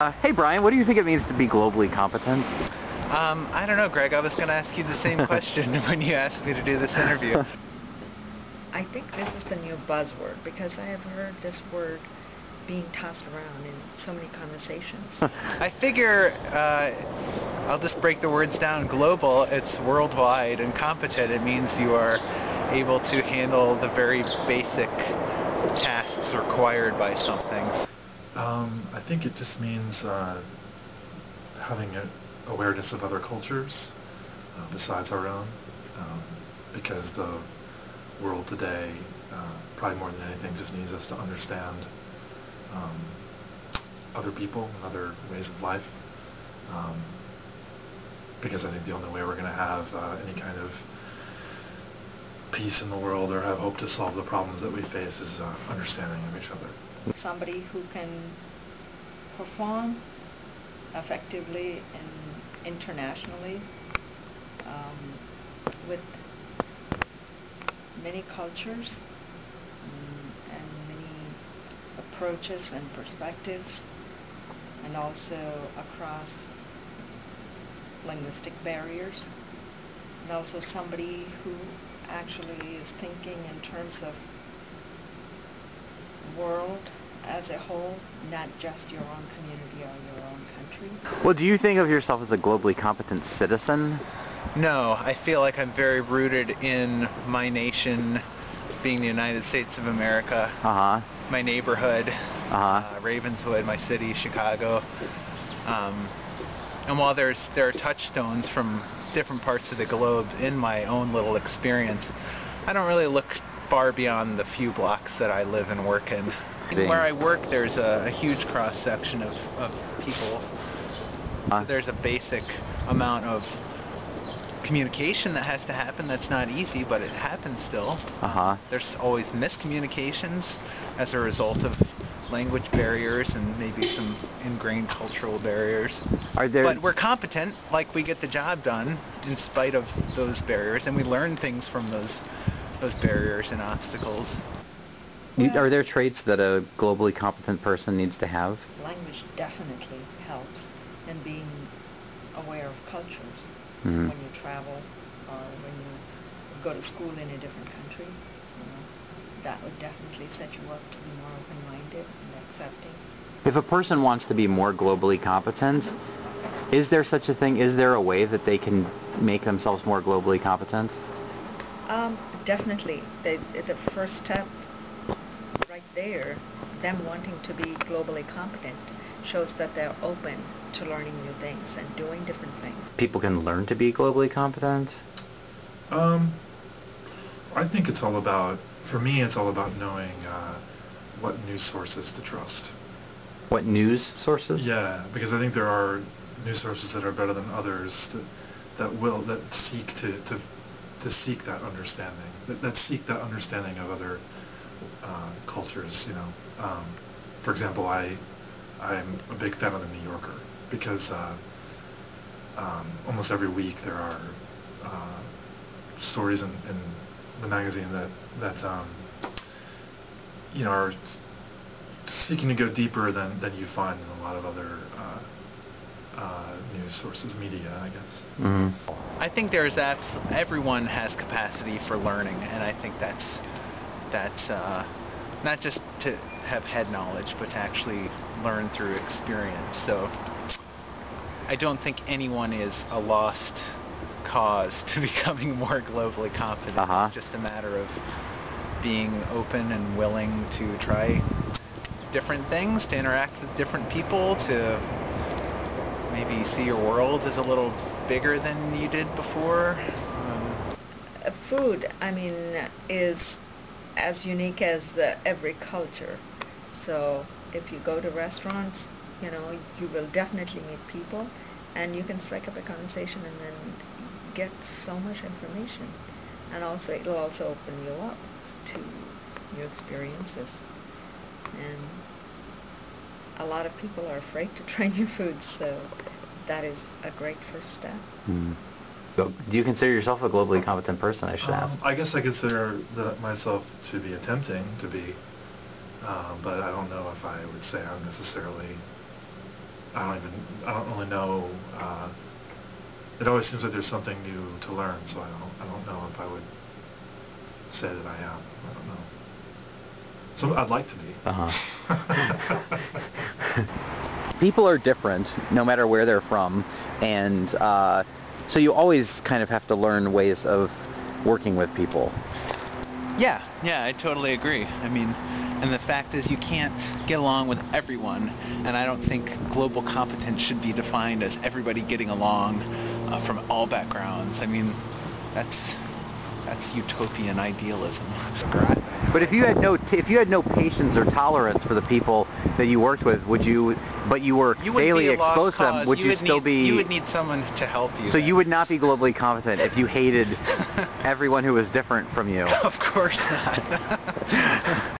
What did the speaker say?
Hey Brian, what do you think it means to be globally competent? I don't know, Greg. I was going to ask you the same question when you asked me to do this interview. I think this is the new buzzword because I have heard this word being tossed around in so many conversations. I figure I'll just break the words down. Global, it's worldwide, and competent, it means you are able to handle the very basic tasks required by something. I think it just means having an awareness of other cultures besides our own, because the world today, probably more than anything, just needs us to understand other people and other ways of life, because I think the only way we're going to have any kind of peace in the world or have hope to solve the problems that we face is understanding of each other. Somebody who can perform effectively and internationally with many cultures and many approaches and perspectives, and also across linguistic barriers, and also somebody who actually is thinking in terms of world as a whole, not just your own community or your own country. Well, do you think of yourself as a globally competent citizen? No, I feel like I'm very rooted in my nation, being the United States of America, my neighborhood, Ravenswood, my city, Chicago. And while there are touchstones from different parts of the globe in my own little experience, I don't really look far beyond the few blocks that I live and work in. Where I work, there's a huge cross-section of people. So there's a basic amount of communication that has to happen. That's not easy, but it happens still. There's always miscommunications as a result of language barriers and maybe some ingrained cultural barriers. But we're competent, like we get the job done in spite of those barriers, and we learn things from those barriers and obstacles. Are there traits that a globally competent person needs to have? Language definitely helps in being aware of cultures Mm-hmm. when you travel or when you go to school in a different country. That would definitely set you up to be more open-minded and accepting. If a person wants to be more globally competent, is there such a thing? Is there a way that they can make themselves more globally competent? Definitely. The first step right there, them wanting to be globally competent, shows that they're open to learning new things and doing different things. People can learn to be globally competent? I think it's all about, for me, it's all about knowing what news sources to trust. What news sources? Yeah, because I think there are news sources that are better than others that seek to seek that understanding, that seek that understanding of other cultures. For example, I'm a big fan of the New Yorker because almost every week there are stories in the magazine that are seeking to go deeper than you find in a lot of other news sources, media, I guess. Mm-hmm. I think everyone has capacity for learning, and I think that's not just to have head knowledge, but to actually learn through experience. So I don't think anyone is a lost cause to becoming more globally competent. It's just a matter of being open and willing to try different things, to interact with different people, to maybe see your world as a little bigger than you did before. Food, is as unique as every culture. So if you go to restaurants, you will definitely meet people, and you can strike up a conversation and then get so much information. And also, it'll also open you up to new experiences. And a lot of people are afraid to try new foods, so that is a great first step. Do you consider yourself a globally competent person, I should ask? I guess I consider myself to be attempting to be, but I don't know if I would say I'm necessarily I don't really know. It always seems like there's something new to learn, so I don't know if I would say that I am. I don't know. So I'd like to be. People are different no matter where they're from, and so you always kind of have to learn ways of working with people. Yeah, I totally agree. I mean, and the fact is you can't get along with everyone, and I don't think global competence should be defined as everybody getting along from all backgrounds. I mean, that's utopian idealism. But if you had no patience or tolerance for the people that you worked with, would you? But you were daily exposed to them. Would you still be? You would need someone to help you. So you would not be globally competent if you hated everyone who was different from you. Of course not.